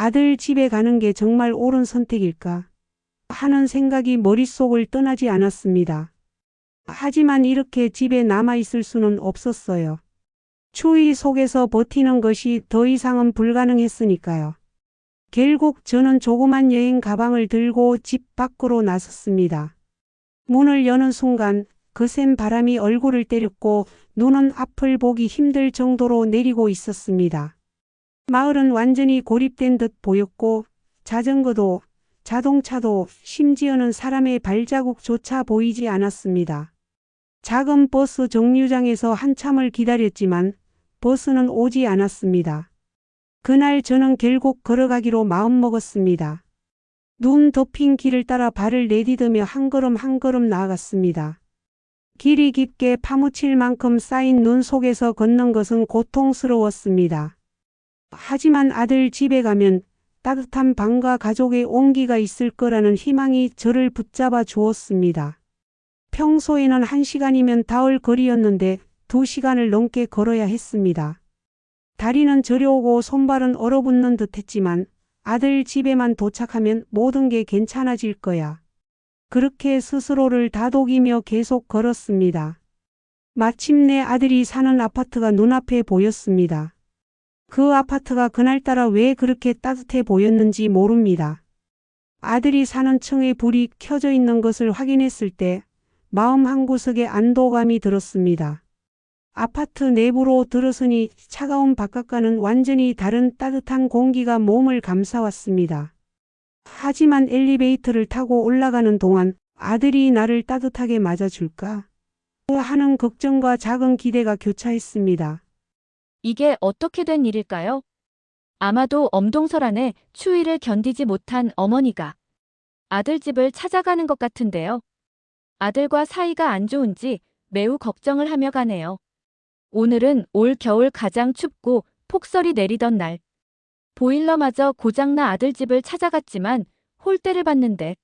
아들 집에 가는 게 정말 옳은 선택일까 하는 생각이 머릿속을 떠나지 않았습니다. 하지만 이렇게 집에 남아있을 수는 없었어요. 추위 속에서 버티는 것이 더 이상은 불가능했으니까요. 결국 저는 조그만 여행 가방을 들고 집 밖으로 나섰습니다. 문을 여는 순간 거센 바람이 얼굴을 때렸고 눈은 앞을 보기 힘들 정도로 내리고 있었습니다. 마을은 완전히 고립된 듯 보였고 자전거도 자동차도 심지어는 사람의 발자국조차 보이지 않았습니다. 작은 버스 정류장에서 한참을 기다렸지만 버스는 오지 않았습니다. 그날 저는 결국 걸어가기로 마음먹었습니다. 눈 덮인 길을 따라 발을 내디디며 한 걸음 한 걸음 나아갔습니다. 길이 깊게 파묻힐 만큼 쌓인 눈 속에서 걷는 것은 고통스러웠습니다. 하지만 아들 집에 가면 따뜻한 방과 가족의 온기가 있을 거라는 희망이 저를 붙잡아 주었습니다. 평소에는 1시간이면 닿을 거리였는데 2시간을 넘게 걸어야 했습니다. 다리는 저려오고 손발은 얼어붙는 듯 했지만 아들 집에만 도착하면 모든 게 괜찮아질 거야. 그렇게 스스로를 다독이며 계속 걸었습니다. 마침내 아들이 사는 아파트가 눈앞에 보였습니다. 그 아파트가 그날따라 왜 그렇게 따뜻해 보였는지 모릅니다. 아들이 사는 층에 불이 켜져 있는 것을 확인했을 때 마음 한구석에 안도감이 들었습니다. 아파트 내부로 들어서니 차가운 바깥과는 완전히 다른 따뜻한 공기가 몸을 감싸왔습니다. 하지만 엘리베이터를 타고 올라가는 동안 아들이 나를 따뜻하게 맞아줄까 하는 걱정과 작은 기대가 교차했습니다. 이게 어떻게 된 일일까요? 아마도 엄동설안에 추위를 견디지 못한 어머니가 아들 집을 찾아가는 것 같은데요. 아들과 사이가 안 좋은지 매우 걱정을 하며 가네요. 오늘은 올 겨울 가장 춥고 폭설이 내리던 날. 보일러마저 고장나 아들 집을 찾아갔지만 홀대를 받는데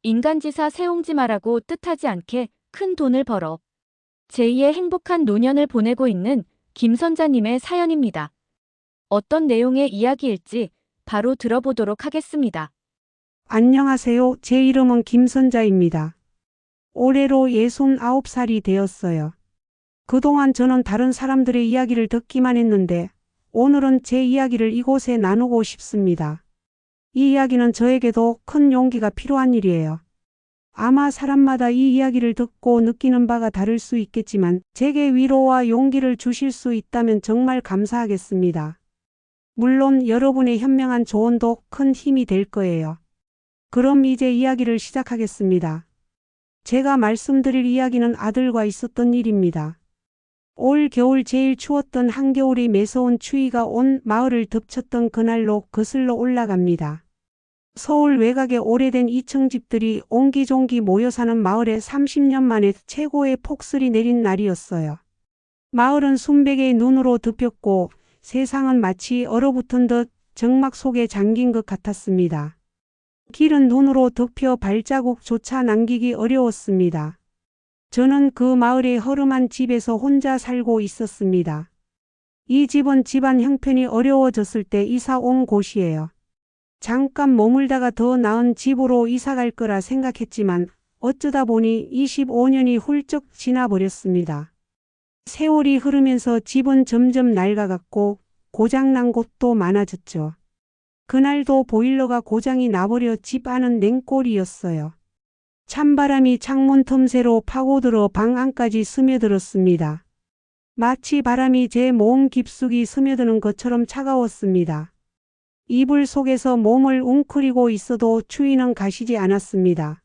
인간지사 세웅지 마라고 뜻하지 않게 큰 돈을 벌어 제2의 행복한 노년을 보내고 있는 김선자님의 사연입니다. 어떤 내용의 이야기일지 바로 들어보도록 하겠습니다. 안녕하세요. 제 이름은 김선자입니다. 올해로 69살이 되었어요. 그동안 저는 다른 사람들의 이야기를 듣기만 했는데 오늘은 제 이야기를 이곳에 나누고 싶습니다. 이 이야기는 저에게도 큰 용기가 필요한 일이에요. 아마 사람마다 이 이야기를 듣고 느끼는 바가 다를 수 있겠지만 제게 위로와 용기를 주실 수 있다면 정말 감사하겠습니다. 물론 여러분의 현명한 조언도 큰 힘이 될 거예요. 그럼 이제 이야기를 시작하겠습니다. 제가 말씀드릴 이야기는 아들과 있었던 일입니다. 올 겨울 제일 추웠던 한겨울이 매서운 추위가 온 마을을 덮쳤던 그날로 거슬러 올라갑니다. 서울 외곽의 오래된 2층 집들이 옹기종기 모여 사는 마을에 30년 만에 최고의 폭설이 내린 날이었어요. 마을은 순백의 눈으로 덮였고 세상은 마치 얼어붙은 듯 정막 속에 잠긴 것 같았습니다. 길은 눈으로 덮여 발자국조차 남기기 어려웠습니다. 저는 그 마을의 허름한 집에서 혼자 살고 있었습니다. 이 집은 집안 형편이 어려워졌을 때 이사 온 곳이에요. 잠깐 머물다가 더 나은 집으로 이사 갈 거라 생각했지만 어쩌다 보니 25년이 훌쩍 지나버렸습니다. 세월이 흐르면서 집은 점점 낡아갔고 고장난 곳도 많아졌죠. 그날도 보일러가 고장이 나버려 집 안은 냉골이었어요. 찬바람이 창문 틈새로 파고들어 방 안까지 스며들었습니다. 마치 바람이 제 몸 깊숙이 스며드는 것처럼 차가웠습니다. 이불 속에서 몸을 웅크리고 있어도 추위는 가시지 않았습니다.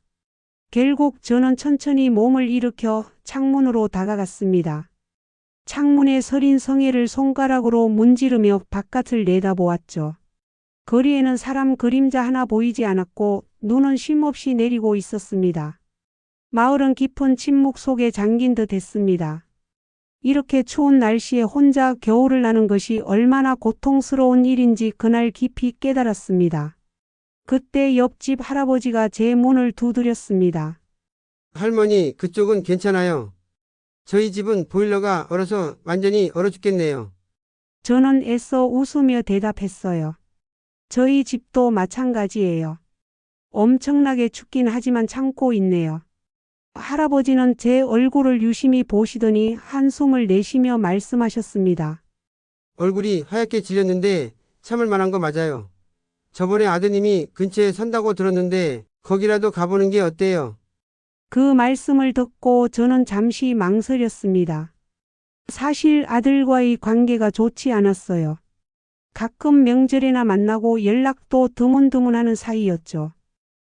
결국 저는 천천히 몸을 일으켜 창문으로 다가갔습니다. 창문에 서린 성에를 손가락으로 문지르며 바깥을 내다보았죠. 거리에는 사람 그림자 하나 보이지 않았고 눈은 쉼없이 내리고 있었습니다. 마을은 깊은 침묵 속에 잠긴 듯 했습니다. 이렇게 추운 날씨에 혼자 겨울을 나는 것이 얼마나 고통스러운 일인지 그날 깊이 깨달았습니다. 그때 옆집 할아버지가 제 문을 두드렸습니다. 할머니, 그쪽은 괜찮아요. 저희 집은 보일러가 얼어서 완전히 얼어 죽겠네요. 저는 애써 웃으며 대답했어요. 저희 집도 마찬가지예요. 엄청나게 춥긴 하지만 참고 있네요. 할아버지는 제 얼굴을 유심히 보시더니 한숨을 내쉬며 말씀하셨습니다. 얼굴이 하얗게 질렸는데 참을 만한 거 맞아요. 저번에 아드님이 근처에 산다고 들었는데 거기라도 가보는 게 어때요? 그 말씀을 듣고 저는 잠시 망설였습니다. 사실 아들과의 관계가 좋지 않았어요. 가끔 명절에나 만나고 연락도 드문드문하는 사이였죠.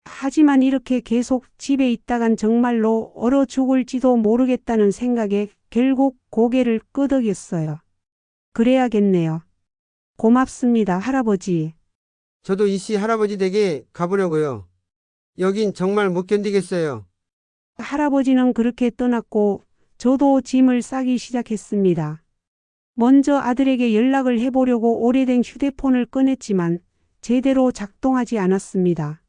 하지만 이렇게 계속 집에 있다간 정말로 얼어 죽을지도 모르겠다는 생각에 결국 고개를 끄덕였어요. 그래야겠네요. 고맙습니다, 할아버지. 저도 이씨 할아버지 댁에 가보려고요. 여긴 정말 못 견디겠어요. 할아버지는 그렇게 떠났고 저도 짐을 싸기 시작했습니다. 먼저 아들에게 연락을 해보려고 오래된 휴대폰을 꺼냈지만 제대로 작동하지 않았습니다.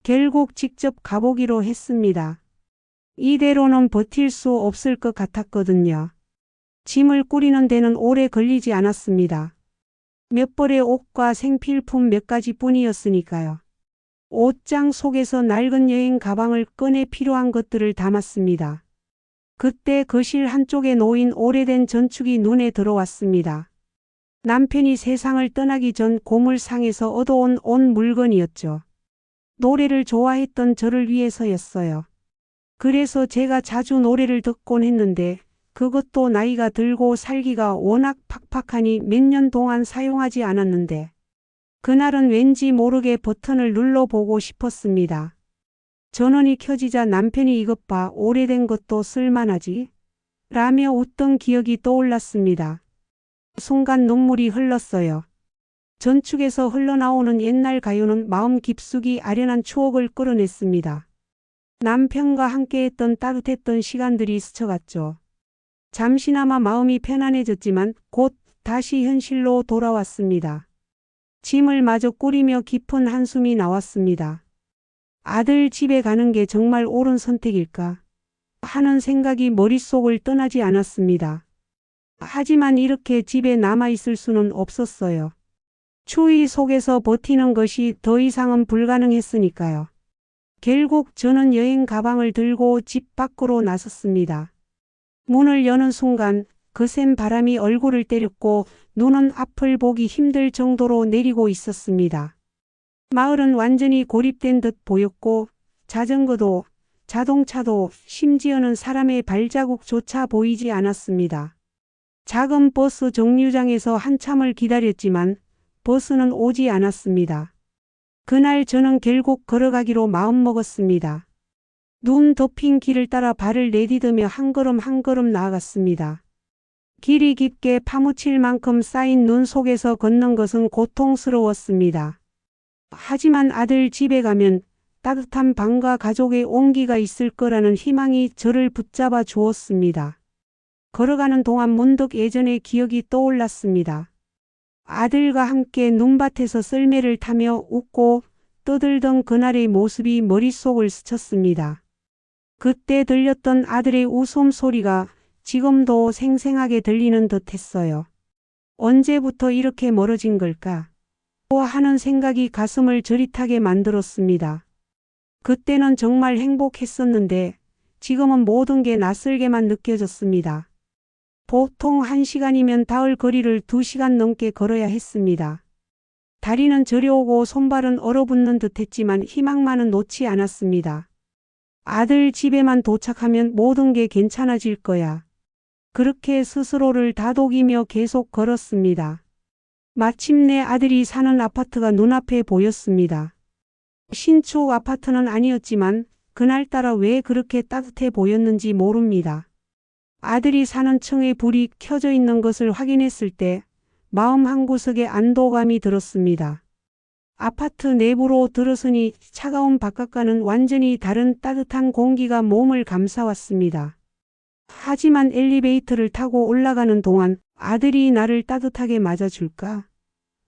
결국 직접 가보기로 했습니다. 이대로는 버틸 수 없을 것 같았거든요. 짐을 꾸리는 데는 오래 걸리지 않았습니다. 몇 벌의 옷과 생필품 몇 가지 뿐이었으니까요. 옷장 속에서 낡은 여행 가방을 꺼내 필요한 것들을 담았습니다. 그때 거실 한쪽에 놓인 오래된 전축이 눈에 들어왔습니다. 남편이 세상을 떠나기 전 고물상에서 얻어온 옷 물건이었죠. 노래를 좋아했던 저를 위해서였어요. 그래서 제가 자주 노래를 듣곤 했는데 그것도 나이가 들고 살기가 워낙 팍팍하니 몇 년 동안 사용하지 않았는데 그날은 왠지 모르게 버튼을 눌러보고 싶었습니다. 전원이 켜지자 남편이 이것 봐, 오래된 것도 쓸만하지? 라며 웃던 기억이 떠올랐습니다. 순간 눈물이 흘렀어요. 전축에서 흘러나오는 옛날 가요는 마음 깊숙이 아련한 추억을 끌어냈습니다. 남편과 함께했던 따뜻했던 시간들이 스쳐갔죠. 잠시나마 마음이 편안해졌지만 곧 다시 현실로 돌아왔습니다. 짐을 마저 꾸리며 깊은 한숨이 나왔습니다. 아들 집에 가는 게 정말 옳은 선택일까 하는 생각이 머릿속을 떠나지 않았습니다. 하지만 이렇게 집에 남아있을 수는 없었어요. 추위 속에서 버티는 것이 더 이상은 불가능했으니까요. 결국 저는 여행 가방을 들고 집 밖으로 나섰습니다. 문을 여는 순간 거센 바람이 얼굴을 때렸고 눈은 앞을 보기 힘들 정도로 내리고 있었습니다. 마을은 완전히 고립된 듯 보였고 자전거도 자동차도 심지어는 사람의 발자국조차 보이지 않았습니다. 작은 버스 정류장에서 한참을 기다렸지만 버스는 오지 않았습니다. 그날 저는 결국 걸어가기로 마음먹었습니다. 눈 덮인 길을 따라 발을 내디디며 한 걸음 한 걸음 나아갔습니다. 길이 깊게 파묻힐 만큼 쌓인 눈 속에서 걷는 것은 고통스러웠습니다. 하지만 아들 집에 가면 따뜻한 방과 가족의 온기가 있을 거라는 희망이 저를 붙잡아 주었습니다. 걸어가는 동안 문득 예전의 기억이 떠올랐습니다. 아들과 함께 눈밭에서 썰매를 타며 웃고 떠들던 그날의 모습이 머릿속을 스쳤습니다. 그때 들렸던 아들의 웃음소리가 지금도 생생하게 들리는 듯했어요. 언제부터 이렇게 멀어진 걸까? 하는 생각이 가슴을 저릿하게 만들었습니다. 그때는 정말 행복했었는데 지금은 모든 게 낯설게만 느껴졌습니다. 보통 1시간이면 닿을 거리를 2시간 넘게 걸어야 했습니다. 다리는 저려오고 손발은 얼어붙는 듯했지만 희망만은 놓지 않았습니다. 아들 집에만 도착하면 모든 게 괜찮아질 거야. 그렇게 스스로를 다독이며 계속 걸었습니다. 마침내 아들이 사는 아파트가 눈앞에 보였습니다. 신축 아파트는 아니었지만 그날따라 왜 그렇게 따뜻해 보였는지 모릅니다. 아들이 사는 층에 불이 켜져 있는 것을 확인했을 때 마음 한구석에 안도감이 들었습니다. 아파트 내부로 들어서니 차가운 바깥과는 완전히 다른 따뜻한 공기가 몸을 감싸왔습니다. 하지만 엘리베이터를 타고 올라가는 동안 아들이 나를 따뜻하게 맞아줄까?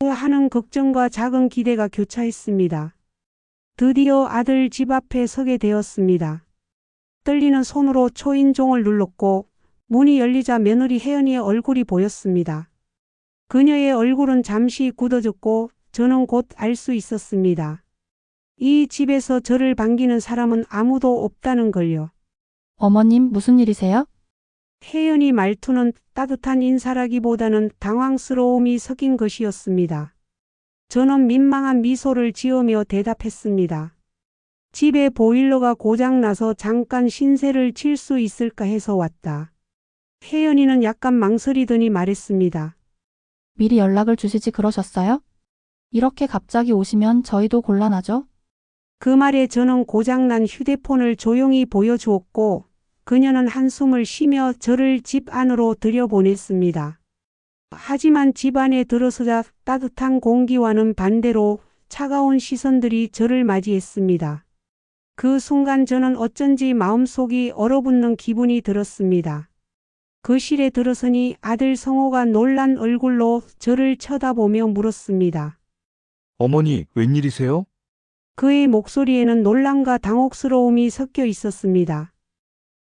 하는 걱정과 작은 기대가 교차했습니다. 드디어 아들 집 앞에 서게 되었습니다. 떨리는 손으로 초인종을 눌렀고 문이 열리자 며느리 혜연이의 얼굴이 보였습니다. 그녀의 얼굴은 잠시 굳어졌고 저는 곧 알 수 있었습니다. 이 집에서 저를 반기는 사람은 아무도 없다는 걸요. 어머님, 무슨 일이세요? 혜연이 말투는 따뜻한 인사라기보다는 당황스러움이 섞인 것이었습니다. 저는 민망한 미소를 지으며 대답했습니다. 집에 보일러가 고장나서 잠깐 신세를 칠 수 있을까 해서 왔다. 혜연이는 약간 망설이더니 말했습니다. 미리 연락을 주시지 그러셨어요? 이렇게 갑자기 오시면 저희도 곤란하죠? 그 말에 저는 고장난 휴대폰을 조용히 보여주었고 그녀는 한숨을 쉬며 저를 집 안으로 들여보냈습니다. 하지만 집 안에 들어서자 따뜻한 공기와는 반대로 차가운 시선들이 저를 맞이했습니다. 그 순간 저는 어쩐지 마음속이 얼어붙는 기분이 들었습니다. 거실에 들어서니 아들 성호가 놀란 얼굴로 저를 쳐다보며 물었습니다. 어머니, 웬일이세요? 그의 목소리에는 놀람과 당혹스러움이 섞여 있었습니다.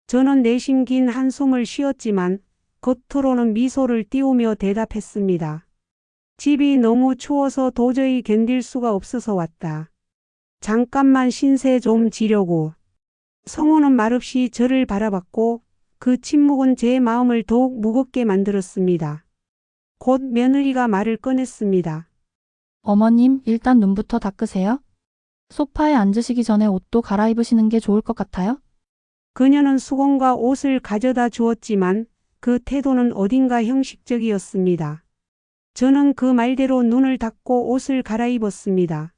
저는 내심 긴 한숨을 쉬었지만 겉으로는 미소를 띄우며 대답했습니다. 집이 너무 추워서 도저히 견딜 수가 없어서 왔다. 잠깐만 신세 좀 지려고. 성호는 말없이 저를 바라봤고 그 침묵은 제 마음을 더욱 무겁게 만들었습니다. 곧 며느리가 말을 꺼냈습니다. 어머님, 일단 눈부터 닦으세요. 소파에 앉으시기 전에 옷도 갈아입으시는 게 좋을 것 같아요. 그녀는 수건과 옷을 가져다 주었지만 그 태도는 어딘가 형식적이었습니다. 저는 그 말대로 눈을 닫고 옷을 갈아입었습니다.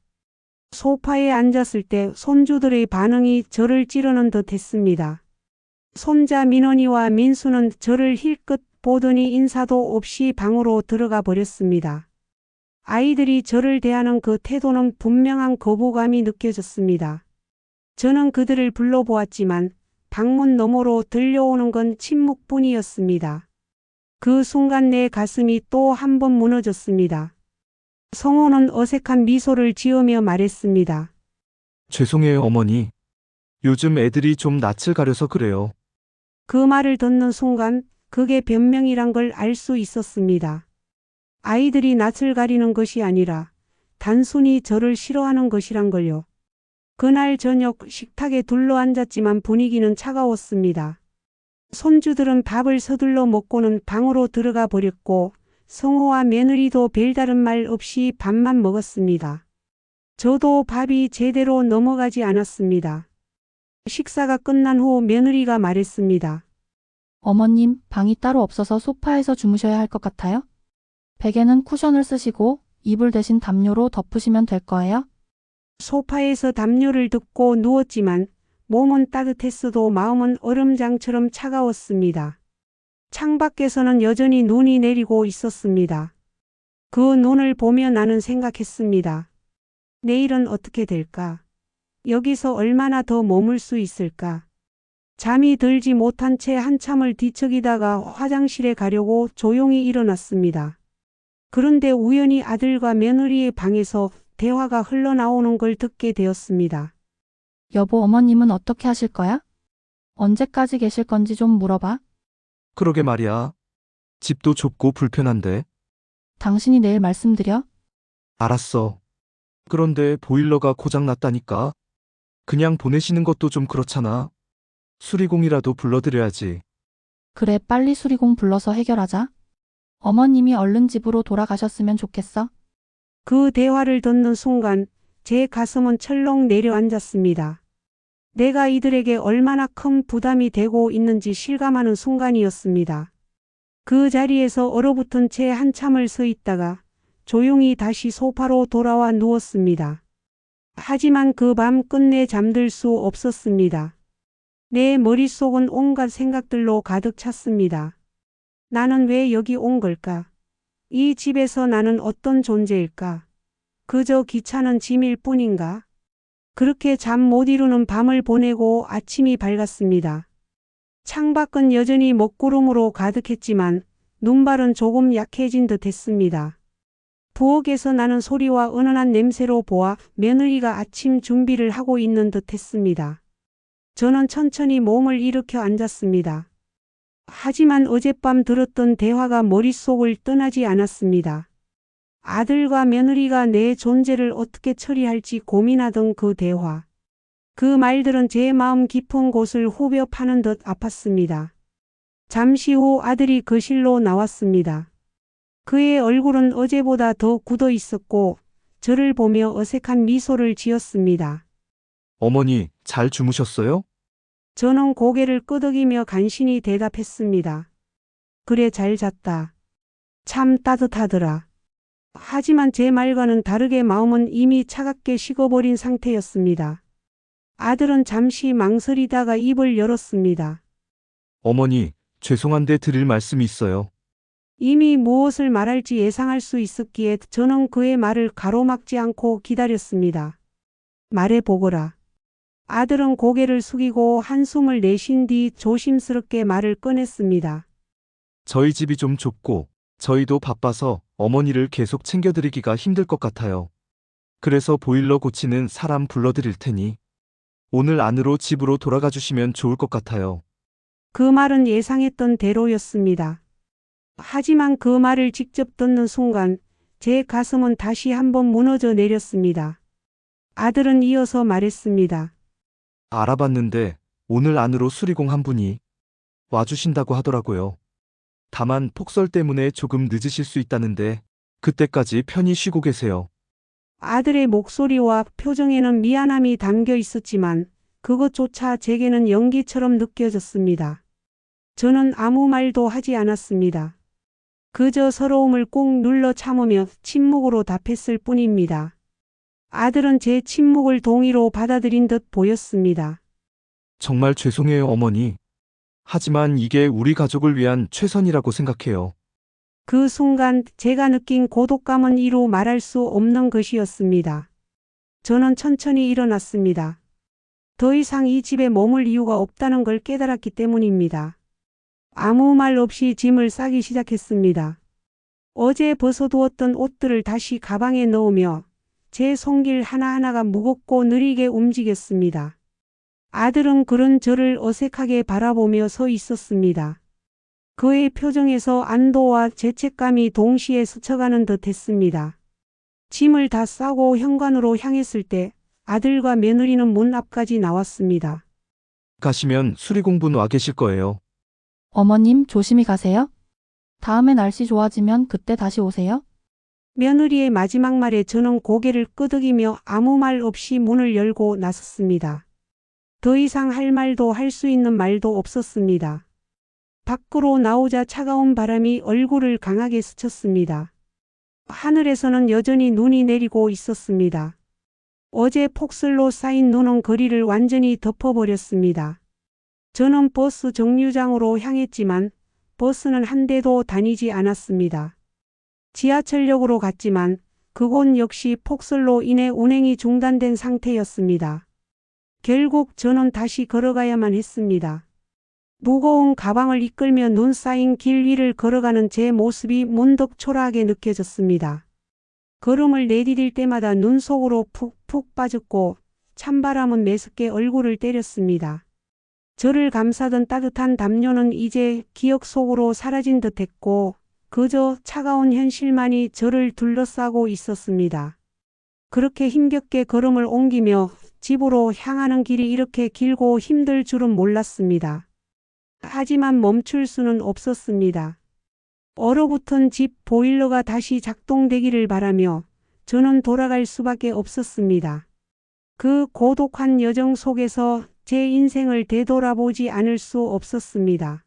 소파에 앉았을 때 손주들의 반응이 저를 찌르는 듯 했습니다. 손자 민원이와 민수는 저를 힐끗 보더니 인사도 없이 방으로 들어가 버렸습니다. 아이들이 저를 대하는 그 태도는 분명한 거부감이 느껴졌습니다. 저는 그들을 불러보았지만 방문 너머로 들려오는 건 침묵뿐이었습니다. 그 순간 내 가슴이 또 한 번 무너졌습니다. 성호는 어색한 미소를 지으며 말했습니다. 죄송해요, 어머니. 요즘 애들이 좀 낯을 가려서 그래요. 그 말을 듣는 순간 그게 변명이란 걸 알 수 있었습니다. 아이들이 낯을 가리는 것이 아니라 단순히 저를 싫어하는 것이란 걸요. 그날 저녁 식탁에 둘러앉았지만 분위기는 차가웠습니다. 손주들은 밥을 서둘러 먹고는 방으로 들어가 버렸고 성호와 며느리도 별다른 말 없이 밥만 먹었습니다. 저도 밥이 제대로 넘어가지 않았습니다. 식사가 끝난 후 며느리가 말했습니다. 어머님, 방이 따로 없어서 소파에서 주무셔야 할 것 같아요. 베개는 쿠션을 쓰시고 이불 대신 담요로 덮으시면 될 거예요. 소파에서 담요를 덮고 누웠지만 몸은 따뜻했어도 마음은 얼음장처럼 차가웠습니다. 창밖에서는 여전히 눈이 내리고 있었습니다. 그 눈을 보며 나는 생각했습니다. 내일은 어떻게 될까? 여기서 얼마나 더 머물 수 있을까? 잠이 들지 못한 채 한참을 뒤척이다가 화장실에 가려고 조용히 일어났습니다. 그런데 우연히 아들과 며느리의 방에서 대화가 흘러나오는 걸 듣게 되었습니다. 여보, 어머님은 어떻게 하실 거야? 언제까지 계실 건지 좀 물어봐. 그러게 말이야. 집도 좁고 불편한데. 당신이 내일 말씀드려. 알았어. 그런데 보일러가 고장났다니까. 그냥 보내시는 것도 좀 그렇잖아. 수리공이라도 불러드려야지. 그래, 빨리 수리공 불러서 해결하자. 어머님이 얼른 집으로 돌아가셨으면 좋겠어. 그 대화를 듣는 순간 제 가슴은 철렁 내려앉았습니다. 내가 이들에게 얼마나 큰 부담이 되고 있는지 실감하는 순간이었습니다. 그 자리에서 얼어붙은 채 한참을 서 있다가 조용히 다시 소파로 돌아와 누웠습니다. 하지만 그 밤 끝내 잠들 수 없었습니다. 내 머릿속은 온갖 생각들로 가득 찼습니다. 나는 왜 여기 온 걸까? 이 집에서 나는 어떤 존재일까? 그저 귀찮은 짐일 뿐인가? 그렇게 잠 못 이루는 밤을 보내고 아침이 밝았습니다. 창밖은 여전히 먹구름으로 가득했지만 눈발은 조금 약해진 듯 했습니다. 부엌에서 나는 소리와 은은한 냄새로 보아 며느리가 아침 준비를 하고 있는 듯 했습니다. 저는 천천히 몸을 일으켜 앉았습니다. 하지만 어젯밤 들었던 대화가 머릿속을 떠나지 않았습니다. 아들과 며느리가 내 존재를 어떻게 처리할지 고민하던 그 대화. 그 말들은 제 마음 깊은 곳을 후벼 파는 듯 아팠습니다. 잠시 후 아들이 거실로 나왔습니다. 그의 얼굴은 어제보다 더 굳어 있었고 저를 보며 어색한 미소를 지었습니다. 어머니, 잘 주무셨어요? 저는 고개를 끄덕이며 간신히 대답했습니다. 그래, 잘 잤다. 참 따뜻하더라. 하지만 제 말과는 다르게 마음은 이미 차갑게 식어버린 상태였습니다. 아들은 잠시 망설이다가 입을 열었습니다. 어머니, 죄송한데 드릴 말씀이 있어요. 이미 무엇을 말할지 예상할 수 있었기에 저는 그의 말을 가로막지 않고 기다렸습니다. 말해보거라. 아들은 고개를 숙이고 한숨을 내쉰 뒤 조심스럽게 말을 꺼냈습니다. 저희 집이 좀 좁고 저희도 바빠서 어머니를 계속 챙겨드리기가 힘들 것 같아요. 그래서 보일러 고치는 사람 불러드릴 테니 오늘 안으로 집으로 돌아가 주시면 좋을 것 같아요. 그 말은 예상했던 대로였습니다. 하지만 그 말을 직접 듣는 순간 제 가슴은 다시 한번 무너져 내렸습니다. 아들은 이어서 말했습니다. 알아봤는데 오늘 안으로 수리공 한 분이 와주신다고 하더라고요. 다만 폭설 때문에 조금 늦으실 수 있다는데 그때까지 편히 쉬고 계세요. 아들의 목소리와 표정에는 미안함이 담겨 있었지만 그것조차 제게는 연기처럼 느껴졌습니다. 저는 아무 말도 하지 않았습니다. 그저 서러움을 꾹 눌러 참으며 침묵으로 답했을 뿐입니다. 아들은 제 침묵을 동의로 받아들인 듯 보였습니다. 정말 죄송해요, 어머니. 하지만 이게 우리 가족을 위한 최선이라고 생각해요. 그 순간 제가 느낀 고독감은 이루 말할 수 없는 것이었습니다. 저는 천천히 일어났습니다. 더 이상 이 집에 머물 이유가 없다는 걸 깨달았기 때문입니다. 아무 말 없이 짐을 싸기 시작했습니다. 어제 벗어두었던 옷들을 다시 가방에 넣으며 제 손길 하나하나가 무겁고 느리게 움직였습니다. 아들은 그런 저를 어색하게 바라보며 서 있었습니다. 그의 표정에서 안도와 죄책감이 동시에 스쳐가는 듯 했습니다. 짐을 다 싸고 현관으로 향했을 때 아들과 며느리는 문 앞까지 나왔습니다. 가시면 수리공분 와 계실 거예요. 어머님, 조심히 가세요. 다음에 날씨 좋아지면 그때 다시 오세요. 며느리의 마지막 말에 저는 고개를 끄덕이며 아무 말 없이 문을 열고 나섰습니다. 더 이상 할 말도 할 수 있는 말도 없었습니다. 밖으로 나오자 차가운 바람이 얼굴을 강하게 스쳤습니다. 하늘에서는 여전히 눈이 내리고 있었습니다. 어제 폭설로 쌓인 눈은 거리를 완전히 덮어버렸습니다. 저는 버스 정류장으로 향했지만 버스는 한 대도 다니지 않았습니다. 지하철역으로 갔지만 그곳 역시 폭설로 인해 운행이 중단된 상태였습니다. 결국 저는 다시 걸어가야만 했습니다. 무거운 가방을 이끌며 눈 쌓인 길 위를 걸어가는 제 모습이 문득 초라하게 느껴졌습니다. 걸음을 내디딜 때마다 눈 속으로 푹푹 빠졌고 찬바람은 매섭게 얼굴을 때렸습니다. 저를 감싸던 따뜻한 담요는 이제 기억 속으로 사라진 듯했고 그저 차가운 현실만이 저를 둘러싸고 있었습니다. 그렇게 힘겹게 걸음을 옮기며 집으로 향하는 길이 이렇게 길고 힘들 줄은 몰랐습니다. 하지만 멈출 수는 없었습니다. 얼어붙은 집 보일러가 다시 작동되기를 바라며 저는 돌아갈 수밖에 없었습니다. 그 고독한 여정 속에서 제 인생을 되돌아보지 않을 수 없었습니다.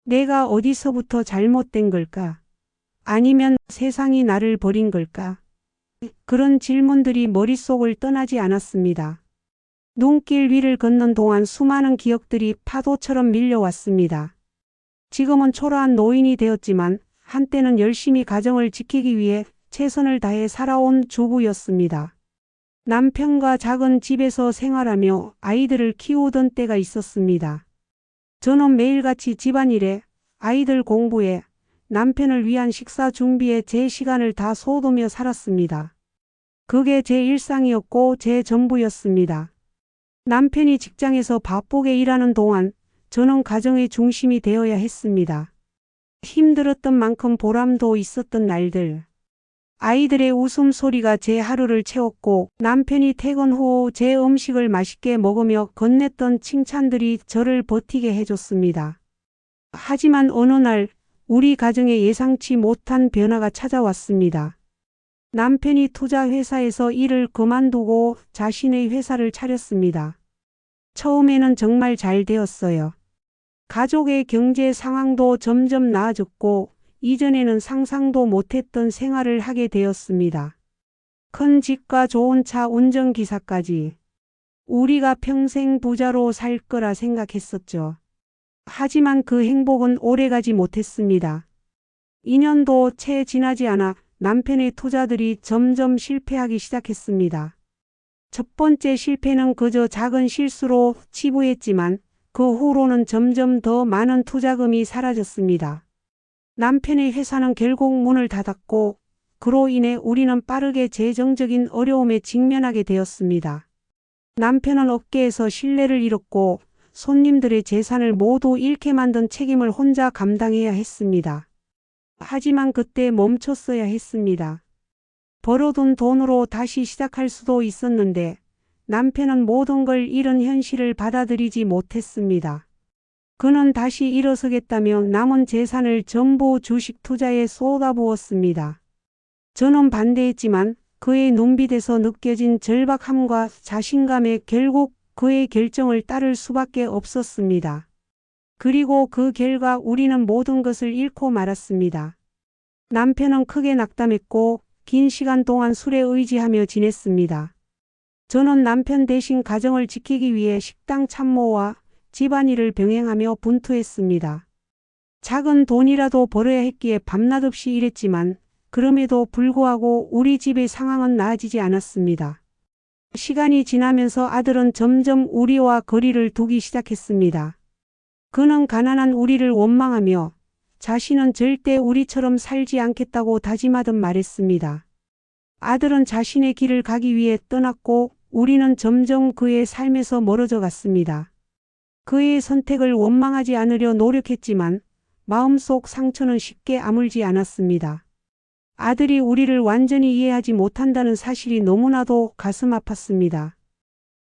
내가 어디서부터 잘못된 걸까? 아니면 세상이 나를 버린 걸까? 그런 질문들이 머릿속을 떠나지 않았습니다. 눈길 위를 걷는 동안 수많은 기억들이 파도처럼 밀려왔습니다. 지금은 초라한 노인이 되었지만 한때는 열심히 가정을 지키기 위해 최선을 다해 살아온 주부였습니다. 남편과 작은 집에서 생활하며 아이들을 키우던 때가 있었습니다. 저는 매일같이 집안일에, 아이들 공부에, 남편을 위한 식사 준비에 제 시간을 다 쏟으며 살았습니다. 그게 제 일상이었고 제 전부였습니다. 남편이 직장에서 바쁘게 일하는 동안 저는 가정의 중심이 되어야 했습니다. 힘들었던 만큼 보람도 있었던 날들. 아이들의 웃음소리가 제 하루를 채웠고 남편이 퇴근 후 제 음식을 맛있게 먹으며 건넸던 칭찬들이 저를 버티게 해줬습니다. 하지만 어느 날 우리 가정에 예상치 못한 변화가 찾아왔습니다. 남편이 투자 회사에서 일을 그만두고 자신의 회사를 차렸습니다. 처음에는 정말 잘 되었어요. 가족의 경제 상황도 점점 나아졌고 이전에는 상상도 못했던 생활을 하게 되었습니다. 큰 집과 좋은 차 운전기사까지. 우리가 평생 부자로 살 거라 생각했었죠. 하지만 그 행복은 오래가지 못했습니다. 2년도 채 지나지 않아 남편의 투자들이 점점 실패하기 시작했습니다. 첫 번째 실패는 그저 작은 실수로 치부했지만 그 후로는 점점 더 많은 투자금이 사라졌습니다. 남편의 회사는 결국 문을 닫았고 그로 인해 우리는 빠르게 재정적인 어려움에 직면하게 되었습니다. 남편은 업계에서 신뢰를 잃었고 손님들의 재산을 모두 잃게 만든 책임을 혼자 감당해야 했습니다. 하지만 그때 멈췄어야 했습니다. 벌어둔 돈으로 다시 시작할 수도 있었는데 남편은 모든 걸 잃은 현실을 받아들이지 못했습니다. 그는 다시 일어서겠다며 남은 재산을 전부 주식 투자에 쏟아부었습니다. 저는 반대했지만 그의 눈빛에서 느껴진 절박함과 자신감에 결국 그의 결정을 따를 수밖에 없었습니다. 그리고 그 결과 우리는 모든 것을 잃고 말았습니다. 남편은 크게 낙담했고 긴 시간 동안 술에 의지하며 지냈습니다. 저는 남편 대신 가정을 지키기 위해 식당 참모와 집안일을 병행하며 분투했습니다. 작은 돈이라도 벌어야 했기에 밤낮 없이 일했지만 그럼에도 불구하고 우리 집의 상황은 나아지지 않았습니다. 시간이 지나면서 아들은 점점 우리와 거리를 두기 시작했습니다. 그는 가난한 우리를 원망하며 자신은 절대 우리처럼 살지 않겠다고 다짐하듯 말했습니다. 아들은 자신의 길을 가기 위해 떠났고 우리는 점점 그의 삶에서 멀어져 갔습니다. 그의 선택을 원망하지 않으려 노력했지만 마음속 상처는 쉽게 아물지 않았습니다. 아들이 우리를 완전히 이해하지 못한다는 사실이 너무나도 가슴 아팠습니다.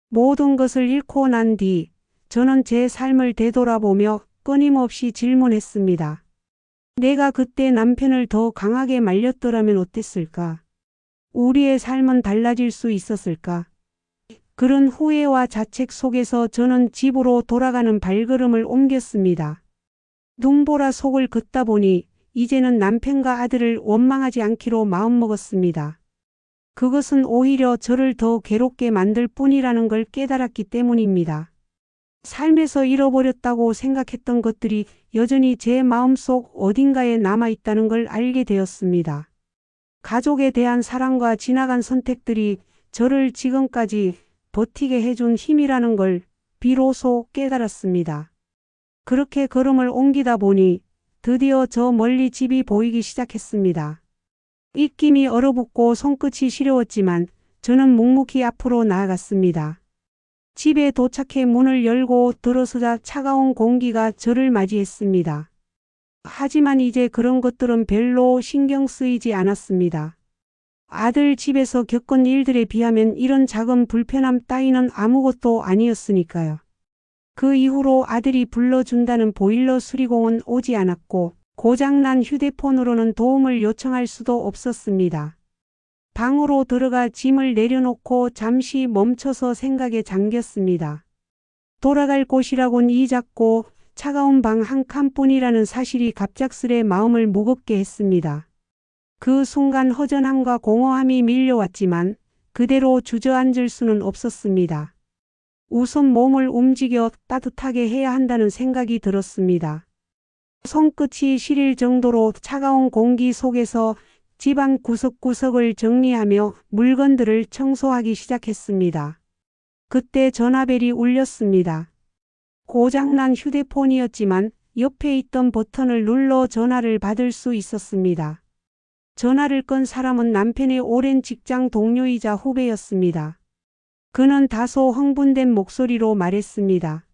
모든 것을 잃고 난 뒤 저는 제 삶을 되돌아보며 끊임없이 질문했습니다. 내가 그때 남편을 더 강하게 말렸더라면 어땠을까? 우리의 삶은 달라질 수 있었을까? 그런 후회와 자책 속에서 저는 집으로 돌아가는 발걸음을 옮겼습니다. 눈보라 속을 걷다 보니 이제는 남편과 아들을 원망하지 않기로 마음먹었습니다. 그것은 오히려 저를 더 괴롭게 만들 뿐이라는 걸 깨달았기 때문입니다. 삶에서 잃어버렸다고 생각했던 것들이 여전히 제 마음속 어딘가에 남아있다는 걸 알게 되었습니다. 가족에 대한 사랑과 지나간 선택들이 저를 지금까지 버티게 해준 힘이라는 걸 비로소 깨달았습니다. 그렇게 걸음을 옮기다 보니 드디어 저 멀리 집이 보이기 시작했습니다. 입김이 얼어붙고 손끝이 시려웠지만 저는 묵묵히 앞으로 나아갔습니다. 집에 도착해 문을 열고 들어서자 차가운 공기가 저를 맞이했습니다. 하지만 이제 그런 것들은 별로 신경 쓰이지 않았습니다. 아들 집에서 겪은 일들에 비하면 이런 작은 불편함 따위는 아무것도 아니었으니까요. 그 이후로 아들이 불러준다는 보일러 수리공은 오지 않았고 고장난 휴대폰으로는 도움을 요청할 수도 없었습니다. 방으로 들어가 짐을 내려놓고 잠시 멈춰서 생각에 잠겼습니다. 돌아갈 곳이라곤 이 작고 차가운 방 한 칸뿐이라는 사실이 갑작스레 마음을 무겁게 했습니다. 그 순간 허전함과 공허함이 밀려왔지만 그대로 주저앉을 수는 없었습니다. 우선 몸을 움직여 따뜻하게 해야 한다는 생각이 들었습니다. 손끝이 시릴 정도로 차가운 공기 속에서 집안 구석구석을 정리하며 물건들을 청소하기 시작했습니다. 그때 전화벨이 울렸습니다. 고장난 휴대폰이었지만 옆에 있던 버튼을 눌러 전화를 받을 수 있었습니다. 전화를 건 사람은 남편의 오랜 직장 동료이자 후배였습니다. 그는 다소 흥분된 목소리로 말했습니다.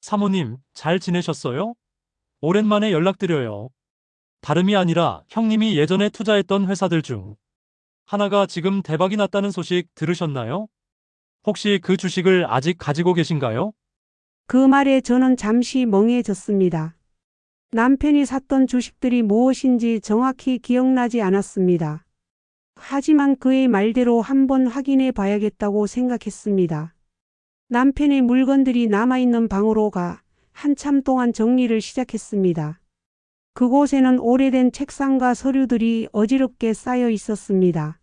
사모님, 잘 지내셨어요? 오랜만에 연락드려요. 다름이 아니라 형님이 예전에 투자했던 회사들 중 하나가 지금 대박이 났다는 소식 들으셨나요? 혹시 그 주식을 아직 가지고 계신가요? 그 말에 저는 잠시 멍해졌습니다. 남편이 샀던 주식들이 무엇인지 정확히 기억나지 않았습니다. 하지만 그의 말대로 한번 확인해 봐야겠다고 생각했습니다. 남편의 물건들이 남아있는 방으로 가 한참 동안 정리를 시작했습니다. 그곳에는 오래된 책상과 서류들이 어지럽게 쌓여 있었습니다.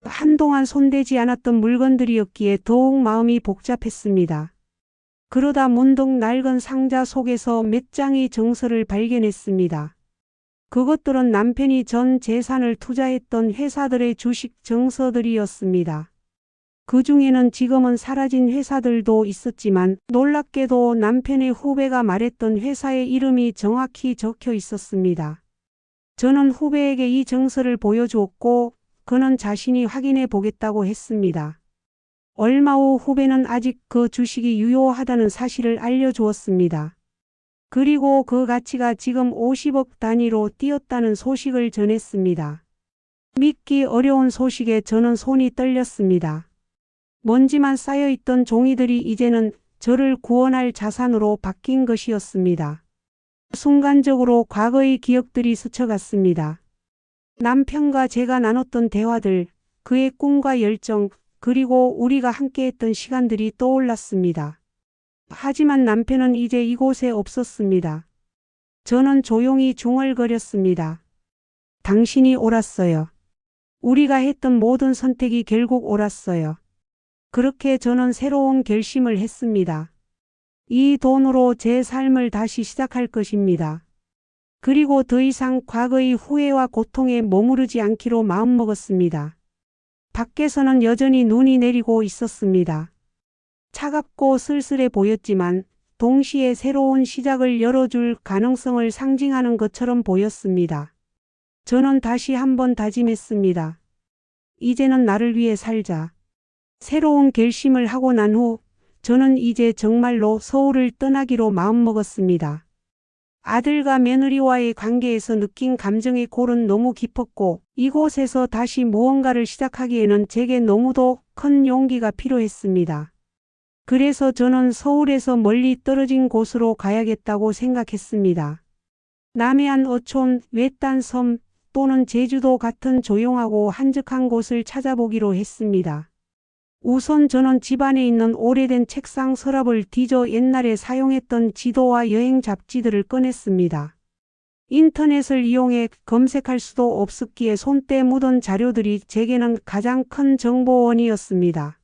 한동안 손대지 않았던 물건들이었기에 더욱 마음이 복잡했습니다. 그러다 문득 낡은 상자 속에서 몇 장의 정서를 발견했습니다. 그것들은 남편이 전 재산을 투자했던 회사들의 주식 정서들이었습니다. 그 중에는 지금은 사라진 회사들도 있었지만 놀랍게도 남편의 후배가 말했던 회사의 이름이 정확히 적혀 있었습니다. 저는 후배에게 이 정서를 보여주었고 그는 자신이 확인해 보겠다고 했습니다. 얼마 후 후배는 아직 그 주식이 유효하다는 사실을 알려주었습니다. 그리고 그 가치가 지금 50억 단위로 뛰었다는 소식을 전했습니다. 믿기 어려운 소식에 저는 손이 떨렸습니다. 먼지만 쌓여있던 종이들이 이제는 저를 구원할 자산으로 바뀐 것이었습니다. 순간적으로 과거의 기억들이 스쳐갔습니다. 남편과 제가 나눴던 대화들, 그의 꿈과 열정, 그리고 우리가 함께했던 시간들이 떠올랐습니다. 하지만 남편은 이제 이곳에 없었습니다. 저는 조용히 중얼거렸습니다. 당신이 옳았어요. 우리가 했던 모든 선택이 결국 옳았어요. 그렇게 저는 새로운 결심을 했습니다. 이 돈으로 제 삶을 다시 시작할 것입니다. 그리고 더 이상 과거의 후회와 고통에 머무르지 않기로 마음먹었습니다. 밖에서는 여전히 눈이 내리고 있었습니다. 차갑고 쓸쓸해 보였지만 동시에 새로운 시작을 열어줄 가능성을 상징하는 것처럼 보였습니다. 저는 다시 한번 다짐했습니다. 이제는 나를 위해 살자. 새로운 결심을 하고 난 후 저는 이제 정말로 서울을 떠나기로 마음먹었습니다. 아들과 며느리와의 관계에서 느낀 감정의 골은 너무 깊었고 이곳에서 다시 무언가를 시작하기에는 제게 너무도 큰 용기가 필요했습니다. 그래서 저는 서울에서 멀리 떨어진 곳으로 가야겠다고 생각했습니다. 남해안 어촌, 외딴 섬 또는 제주도 같은 조용하고 한적한 곳을 찾아보기로 했습니다. 우선 저는 집안에 있는 오래된 책상 서랍을 뒤져 옛날에 사용했던 지도와 여행 잡지들을 꺼냈습니다. 인터넷을 이용해 검색할 수도 없었기에 손때 묻은 자료들이 제게는 가장 큰 정보원이었습니다.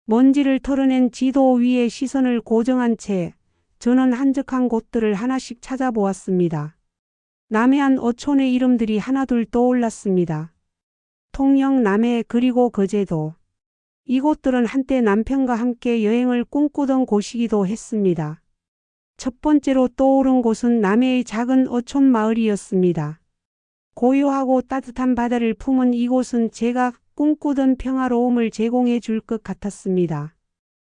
먼지를 털어낸 지도 위에 시선을 고정한 채 저는 한적한 곳들을 하나씩 찾아보았습니다. 남해안 어촌의 이름들이 하나둘 떠올랐습니다. 통영, 남해 그리고 거제도. 이곳들은 한때 남편과 함께 여행을 꿈꾸던 곳이기도 했습니다. 첫 번째로 떠오른 곳은 남해의 작은 어촌 마을이었습니다. 고요하고 따뜻한 바다를 품은 이곳은 제가 꿈꾸던 평화로움을 제공해 줄 것 같았습니다.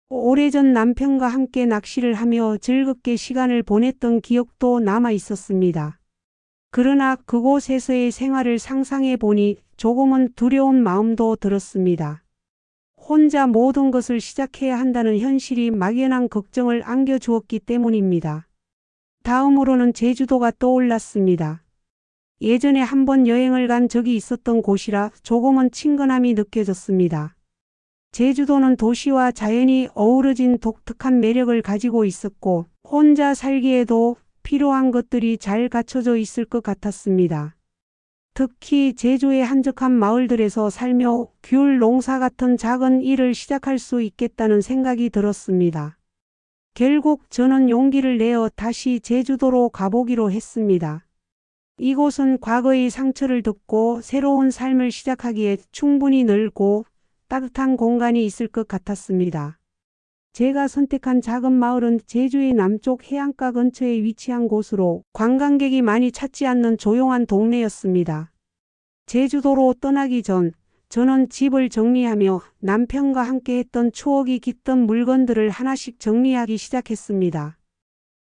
오래전 남편과 함께 낚시를 하며 즐겁게 시간을 보냈던 기억도 남아 있었습니다. 그러나 그곳에서의 생활을 상상해 보니 조금은 두려운 마음도 들었습니다. 혼자 모든 것을 시작해야 한다는 현실이 막연한 걱정을 안겨주었기 때문입니다. 다음으로는 제주도가 떠올랐습니다. 예전에 한번 여행을 간 적이 있었던 곳이라 조금은 친근함이 느껴졌습니다. 제주도는 도시와 자연이 어우러진 독특한 매력을 가지고 있었고 혼자 살기에도 필요한 것들이 잘 갖춰져 있을 것 같았습니다. 특히 제주의 한적한 마을들에서 살며 귤 농사 같은 작은 일을 시작할 수 있겠다는 생각이 들었습니다. 결국 저는 용기를 내어 다시 제주도로 가보기로 했습니다. 이곳은 과거의 상처를 덮고 새로운 삶을 시작하기에 충분히 넓고 따뜻한 공간이 있을 것 같았습니다. 제가 선택한 작은 마을은 제주의 남쪽 해안가 근처에 위치한 곳으로 관광객이 많이 찾지 않는 조용한 동네였습니다. 제주도로 떠나기 전 저는 집을 정리하며 남편과 함께 했던 추억이 깃든 물건들을 하나씩 정리하기 시작했습니다.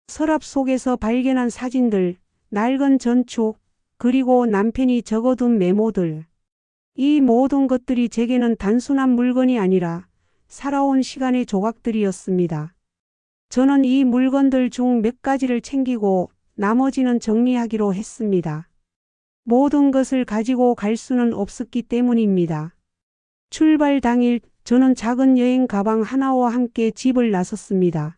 서랍 속에서 발견한 사진들, 낡은 전축, 그리고 남편이 적어둔 메모들. 이 모든 것들이 제게는 단순한 물건이 아니라 살아온 시간의 조각들이었습니다. 저는 이 물건들 중 몇 가지를 챙기고 나머지는 정리하기로 했습니다. 모든 것을 가지고 갈 수는 없었기 때문입니다. 출발 당일 저는 작은 여행 가방 하나와 함께 집을 나섰습니다.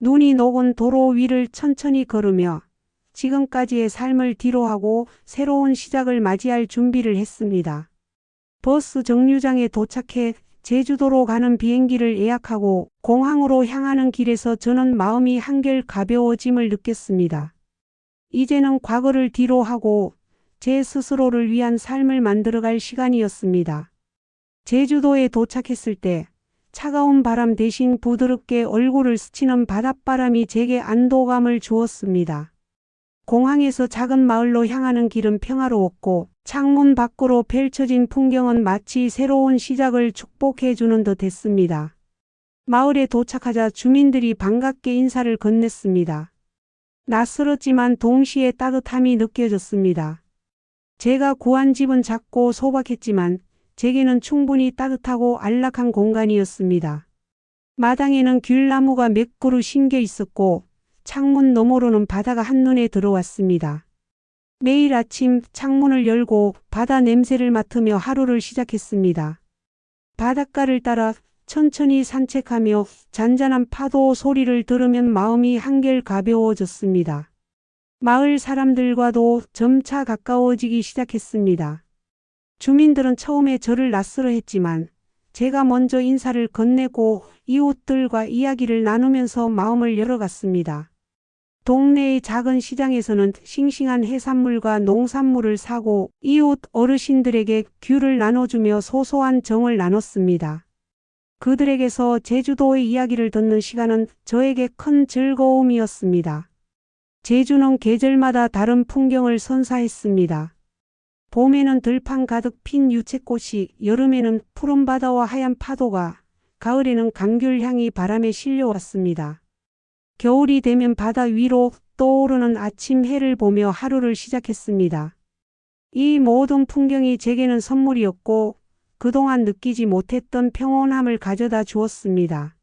눈이 녹은 도로 위를 천천히 걸으며 지금까지의 삶을 뒤로하고 새로운 시작을 맞이할 준비를 했습니다. 버스 정류장에 도착해 제주도로 가는 비행기를 예약하고 공항으로 향하는 길에서 저는 마음이 한결 가벼워짐을 느꼈습니다. 이제는 과거를 뒤로하고 제 스스로를 위한 삶을 만들어갈 시간이었습니다. 제주도에 도착했을 때 차가운 바람 대신 부드럽게 얼굴을 스치는 바닷바람이 제게 안도감을 주었습니다. 공항에서 작은 마을로 향하는 길은 평화로웠고 창문 밖으로 펼쳐진 풍경은 마치 새로운 시작을 축복해 주는 듯 했습니다. 마을에 도착하자 주민들이 반갑게 인사를 건넸습니다. 낯설었지만 동시에 따뜻함이 느껴졌습니다. 제가 구한 집은 작고 소박했지만 제게는 충분히 따뜻하고 안락한 공간이었습니다. 마당에는 귤나무가 몇 그루 심겨 있었고 창문 너머로는 바다가 한눈에 들어왔습니다. 매일 아침 창문을 열고 바다 냄새를 맡으며 하루를 시작했습니다. 바닷가를 따라 천천히 산책하며 잔잔한 파도 소리를 들으면 마음이 한결 가벼워졌습니다. 마을 사람들과도 점차 가까워지기 시작했습니다. 주민들은 처음에 저를 낯설어했지만 제가 먼저 인사를 건네고 이웃들과 이야기를 나누면서 마음을 열어갔습니다. 동네의 작은 시장에서는 싱싱한 해산물과 농산물을 사고 이웃 어르신들에게 귤을 나눠주며 소소한 정을 나눴습니다. 그들에게서 제주도의 이야기를 듣는 시간은 저에게 큰 즐거움이었습니다. 제주는 계절마다 다른 풍경을 선사했습니다. 봄에는 들판 가득 핀 유채꽃이, 여름에는 푸른 바다와 하얀 파도가, 가을에는 감귤향이 바람에 실려왔습니다. 겨울이 되면 바다 위로 떠오르는 아침 해를 보며 하루를 시작했습니다. 이 모든 풍경이 제게는 선물이었고 그동안 느끼지 못했던 평온함을 가져다 주었습니다.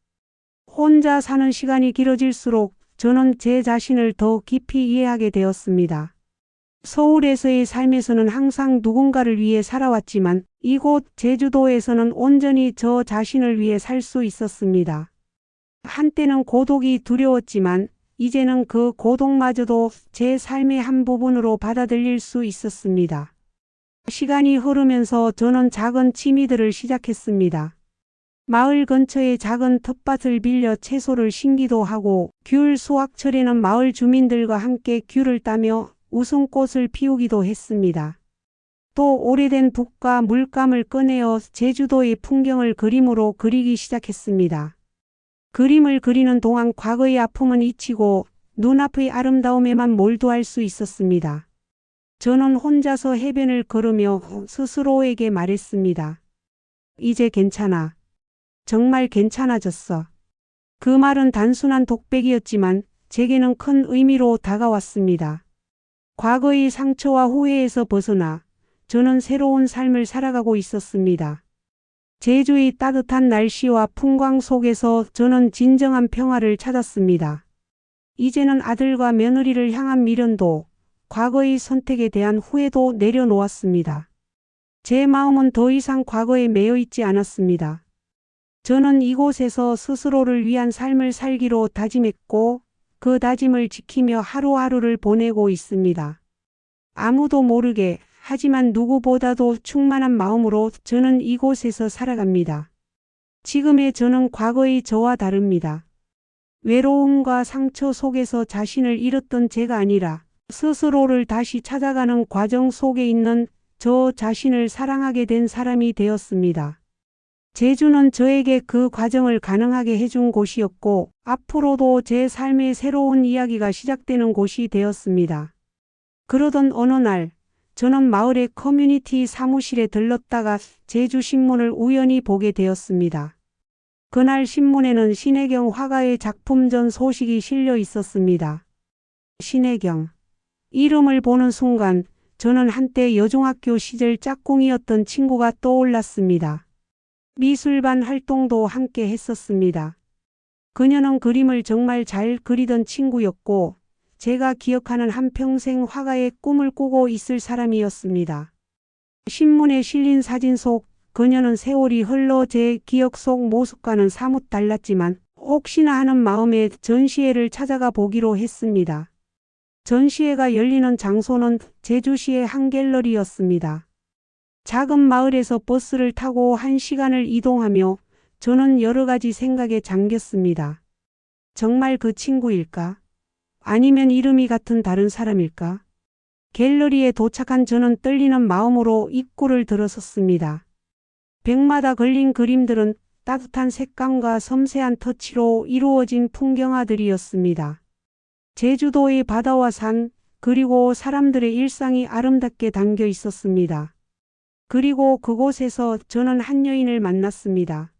혼자 사는 시간이 길어질수록 저는 제 자신을 더 깊이 이해하게 되었습니다. 서울에서의 삶에서는 항상 누군가를 위해 살아왔지만 이곳 제주도에서는 온전히 저 자신을 위해 살 수 있었습니다. 한때는 고독이 두려웠지만 이제는 그 고독마저도 제 삶의 한 부분으로 받아들일 수 있었습니다. 시간이 흐르면서 저는 작은 취미들을 시작했습니다. 마을 근처의 작은 텃밭을 빌려 채소를 심기도 하고 귤 수확철에는 마을 주민들과 함께 귤을 따며 웃음꽃을 피우기도 했습니다. 또 오래된 붓과 물감을 꺼내어 제주도의 풍경을 그림으로 그리기 시작했습니다. 그림을 그리는 동안 과거의 아픔은 잊히고 눈앞의 아름다움에만 몰두할 수 있었습니다. 저는 혼자서 해변을 걸으며 스스로에게 말했습니다. 이제 괜찮아. 정말 괜찮아졌어. 그 말은 단순한 독백이었지만 제게는 큰 의미로 다가왔습니다. 과거의 상처와 후회에서 벗어나 저는 새로운 삶을 살아가고 있었습니다. 제주의 따뜻한 날씨와 풍광 속에서 저는 진정한 평화를 찾았습니다. 이제는 아들과 며느리를 향한 미련도 과거의 선택에 대한 후회도 내려놓았습니다. 제 마음은 더 이상 과거에 매여 있지 않았습니다. 저는 이곳에서 스스로를 위한 삶을 살기로 다짐했고 그 다짐을 지키며 하루하루를 보내고 있습니다. 아무도 모르게 하지만 누구보다도 충만한 마음으로 저는 이곳에서 살아갑니다. 지금의 저는 과거의 저와 다릅니다. 외로움과 상처 속에서 자신을 잃었던 제가 아니라 스스로를 다시 찾아가는 과정 속에 있는 저 자신을 사랑하게 된 사람이 되었습니다. 제주는 저에게 그 과정을 가능하게 해준 곳이었고 앞으로도 제 삶의 새로운 이야기가 시작되는 곳이 되었습니다. 그러던 어느 날 저는 마을의 커뮤니티 사무실에 들렀다가 제주신문을 우연히 보게 되었습니다. 그날 신문에는 신혜경 화가의 작품전 소식이 실려 있었습니다. 신혜경. 이름을 보는 순간 저는 한때 여중학교 시절 짝꿍이었던 친구가 떠올랐습니다. 미술반 활동도 함께 했었습니다. 그녀는 그림을 정말 잘 그리던 친구였고 제가 기억하는 한평생 화가의 꿈을 꾸고 있을 사람이었습니다. 신문에 실린 사진 속 그녀는 세월이 흘러 제 기억 속 모습과는 사뭇 달랐지만 혹시나 하는 마음에 전시회를 찾아가 보기로 했습니다. 전시회가 열리는 장소는 제주시의 한 갤러리였습니다. 작은 마을에서 버스를 타고 1시간을 이동하며 저는 여러 가지 생각에 잠겼습니다. 정말 그 친구일까? 아니면 이름이 같은 다른 사람일까? 갤러리에 도착한 저는 떨리는 마음으로 입구를 들어섰습니다. 벽마다 걸린 그림들은 따뜻한 색감과 섬세한 터치로 이루어진 풍경화들이었습니다. 제주도의 바다와 산, 그리고 사람들의 일상이 아름답게 담겨 있었습니다. 그리고 그곳에서 저는 한 여인을 만났습니다.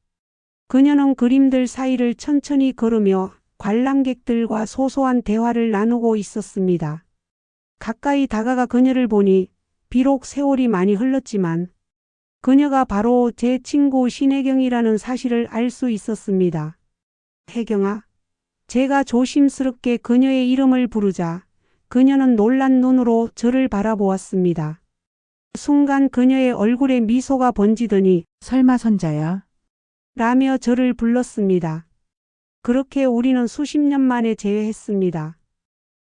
그녀는 그림들 사이를 천천히 걸으며 관람객들과 소소한 대화를 나누고 있었습니다. 가까이 다가가 그녀를 보니 비록 세월이 많이 흘렀지만 그녀가 바로 제 친구 신혜경이라는 사실을 알 수 있었습니다. 혜경아, 제가 조심스럽게 그녀의 이름을 부르자 그녀는 놀란 눈으로 저를 바라보았습니다. 순간 그녀의 얼굴에 미소가 번지더니 설마 선자야? 라며 저를 불렀습니다. 그렇게 우리는 수십 년 만에 재회했습니다.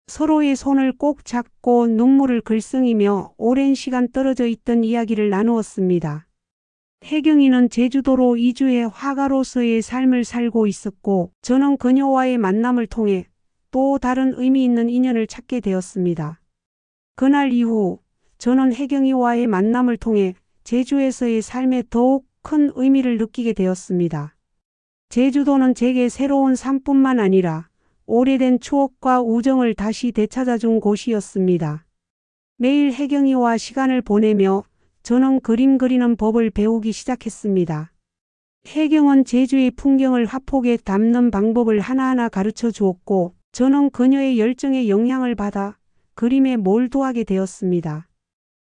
서로의 손을 꼭 잡고 눈물을 글썽이며 오랜 시간 떨어져 있던 이야기를 나누었습니다. 혜경이는 제주도로 이주해 화가로서의 삶을 살고 있었고 저는 그녀와의 만남을 통해 또 다른 의미 있는 인연을 찾게 되었습니다. 그날 이후 저는 혜경이와의 만남을 통해 제주에서의 삶에 더욱 큰 의미를 느끼게 되었습니다. 제주도는 제게 새로운 삶뿐만 아니라 오래된 추억과 우정을 다시 되찾아준 곳이었습니다. 매일 혜경이와 시간을 보내며 저는 그림 그리는 법을 배우기 시작했습니다. 혜경은 제주의 풍경을 화폭에 담는 방법을 하나하나 가르쳐 주었고 저는 그녀의 열정에 영향을 받아 그림에 몰두하게 되었습니다.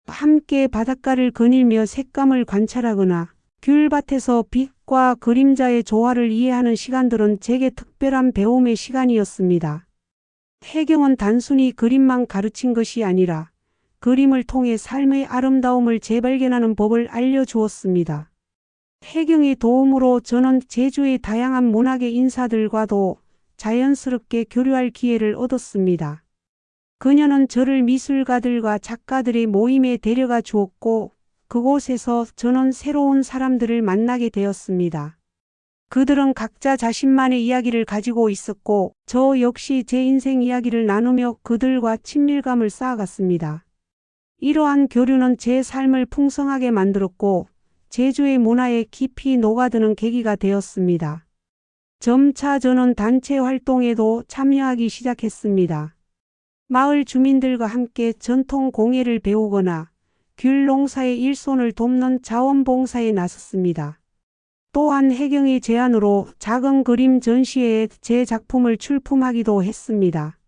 함께 바닷가를 거닐며 색감을 관찰하거나 귤밭에서 빛과 그림자의 조화를 이해하는 시간들은 제게 특별한 배움의 시간이었습니다. 혜경은 단순히 그림만 가르친 것이 아니라 그림을 통해 삶의 아름다움을 재발견하는 법을 알려주었습니다. 혜경의 도움으로 저는 제주의 다양한 문학의 인사들과도 자연스럽게 교류할 기회를 얻었습니다. 그녀는 저를 미술가들과 작가들의 모임에 데려가 주었고 그곳에서 저는 새로운 사람들을 만나게 되었습니다. 그들은 각자 자신만의 이야기를 가지고 있었고 저 역시 제 인생 이야기를 나누며 그들과 친밀감을 쌓아갔습니다. 이러한 교류는 제 삶을 풍성하게 만들었고 제주의 문화에 깊이 녹아드는 계기가 되었습니다. 점차 저는 단체 활동에도 참여하기 시작했습니다. 마을 주민들과 함께 전통 공예를 배우거나 귤 농사의 일손을 돕는 자원봉사에 나섰습니다. 또한 혜경의 제안으로 작은 그림 전시회에 제 작품을 출품하기도 했습니다.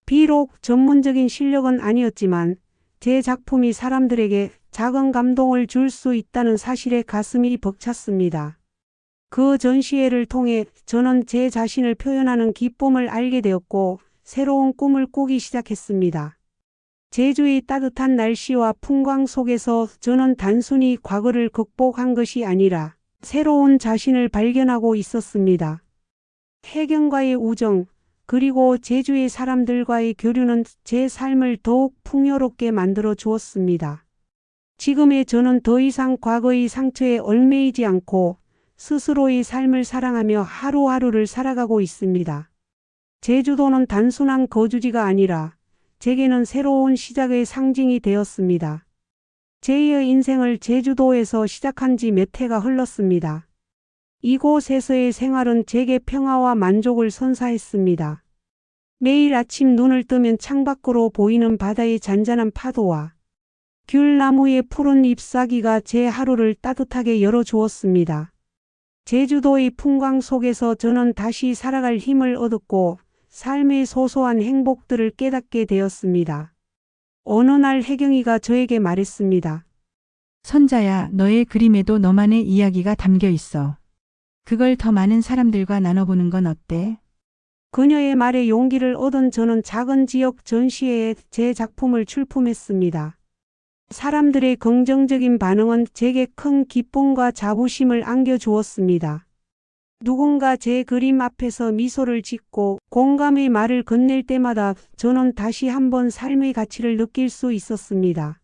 비록 전문적인 실력은 아니었지만 제 작품이 사람들에게 작은 감동을 줄 수 있다는 사실에 가슴이 벅찼습니다. 그 전시회를 통해 저는 제 자신을 표현하는 기쁨을 알게 되었고 새로운 꿈을 꾸기 시작했습니다. 제주의 따뜻한 날씨와 풍광 속에서 저는 단순히 과거를 극복한 것이 아니라 새로운 자신을 발견하고 있었습니다. 혜경과의 우정, 그리고 제주의 사람들과의 교류는 제 삶을 더욱 풍요롭게 만들어 주었습니다. 지금의 저는 더 이상 과거의 상처에 얽매이지 않고 스스로의 삶을 사랑하며 하루하루를 살아가고 있습니다. 제주도는 단순한 거주지가 아니라 제게는 새로운 시작의 상징이 되었습니다. 제2의 인생을 제주도에서 시작한 지 몇 해가 흘렀습니다. 이곳에서의 생활은 제게 평화와 만족을 선사했습니다. 매일 아침 눈을 뜨면 창밖으로 보이는 바다의 잔잔한 파도와 귤나무의 푸른 잎사귀가 제 하루를 따뜻하게 열어주었습니다. 제주도의 풍광 속에서 저는 다시 살아갈 힘을 얻었고 삶의 소소한 행복들을 깨닫게 되었습니다. 어느 날 혜경이가 저에게 말했습니다. 선자야, 너의 그림에도 너만의 이야기가 담겨 있어. 그걸 더 많은 사람들과 나눠보는 건 어때? 그녀의 말에 용기를 얻은 저는 작은 지역 전시회에 제 작품을 출품했습니다. 사람들의 긍정적인 반응은 제게 큰 기쁨과 자부심을 안겨주었습니다. 누군가 제 그림 앞에서 미소를 짓고 공감의 말을 건넬 때마다 저는 다시 한번 삶의 가치를 느낄 수 있었습니다.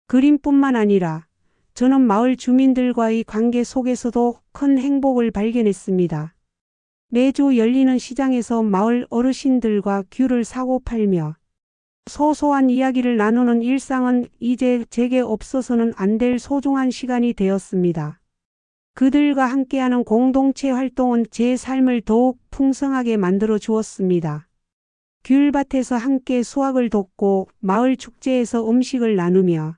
그림뿐만 아니라 저는 마을 주민들과의 관계 속에서도 큰 행복을 발견했습니다. 매주 열리는 시장에서 마을 어르신들과 귤을 사고 팔며 소소한 이야기를 나누는 일상은 이제 제게 없어서는 안 될 소중한 시간이 되었습니다. 그들과 함께하는 공동체 활동은 제 삶을 더욱 풍성하게 만들어 주었습니다. 귤밭에서 함께 수확을 돕고 마을 축제에서 음식을 나누며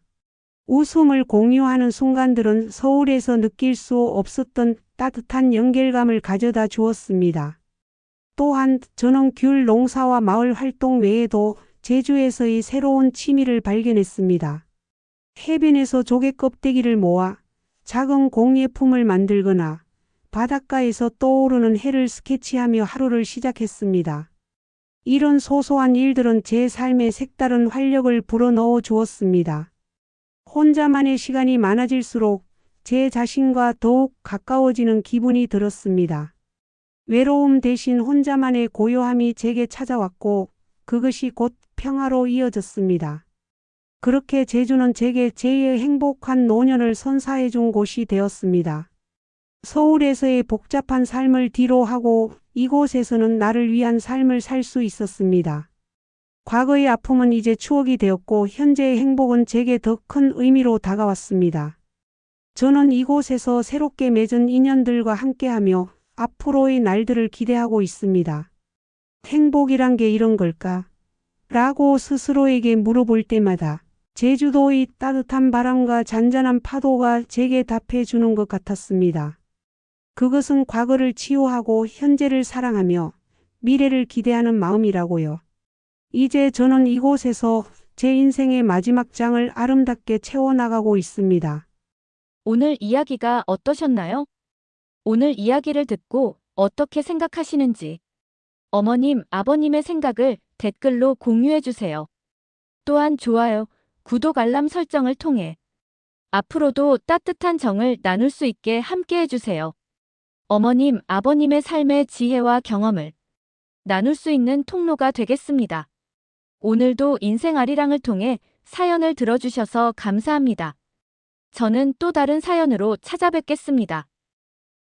웃음을 공유하는 순간들은 서울에서 느낄 수 없었던 따뜻한 연결감을 가져다 주었습니다. 또한 저는 귤 농사와 마을 활동 외에도 제주에서의 새로운 취미를 발견했습니다. 해변에서 조개 껍데기를 모아 작은 공예품을 만들거나 바닷가에서 떠오르는 해를 스케치하며 하루를 시작했습니다. 이런 소소한 일들은 제 삶에 색다른 활력을 불어넣어 주었습니다. 혼자만의 시간이 많아질수록 제 자신과 더욱 가까워지는 기분이 들었습니다. 외로움 대신 혼자만의 고요함이 제게 찾아왔고 그것이 곧 평화로 이어졌습니다. 그렇게 제주는 제게 제2의 행복한 노년을 선사해 준 곳이 되었습니다. 서울에서의 복잡한 삶을 뒤로하고 이곳에서는 나를 위한 삶을 살 수 있었습니다. 과거의 아픔은 이제 추억이 되었고 현재의 행복은 제게 더 큰 의미로 다가왔습니다. 저는 이곳에서 새롭게 맺은 인연들과 함께하며 앞으로의 날들을 기대하고 있습니다. 행복이란 게 이런 걸까? 라고 스스로에게 물어볼 때마다 제주도의 따뜻한 바람과 잔잔한 파도가 제게 답해 주는 것 같았습니다. 그것은 과거를 치유하고 현재를 사랑하며 미래를 기대하는 마음이라고요. 이제 저는 이곳에서 제 인생의 마지막 장을 아름답게 채워나가고 있습니다. 오늘 이야기가 어떠셨나요? 오늘 이야기를 듣고 어떻게 생각하시는지 어머님, 아버님의 생각을 댓글로 공유해 주세요. 또한 좋아요, 구독 알람 설정을 통해 앞으로도 따뜻한 정을 나눌 수 있게 함께 해주세요. 어머님, 아버님의 삶의 지혜와 경험을 나눌 수 있는 통로가 되겠습니다. 오늘도 인생 아리랑을 통해 사연을 들어주셔서 감사합니다. 저는 또 다른 사연으로 찾아뵙겠습니다.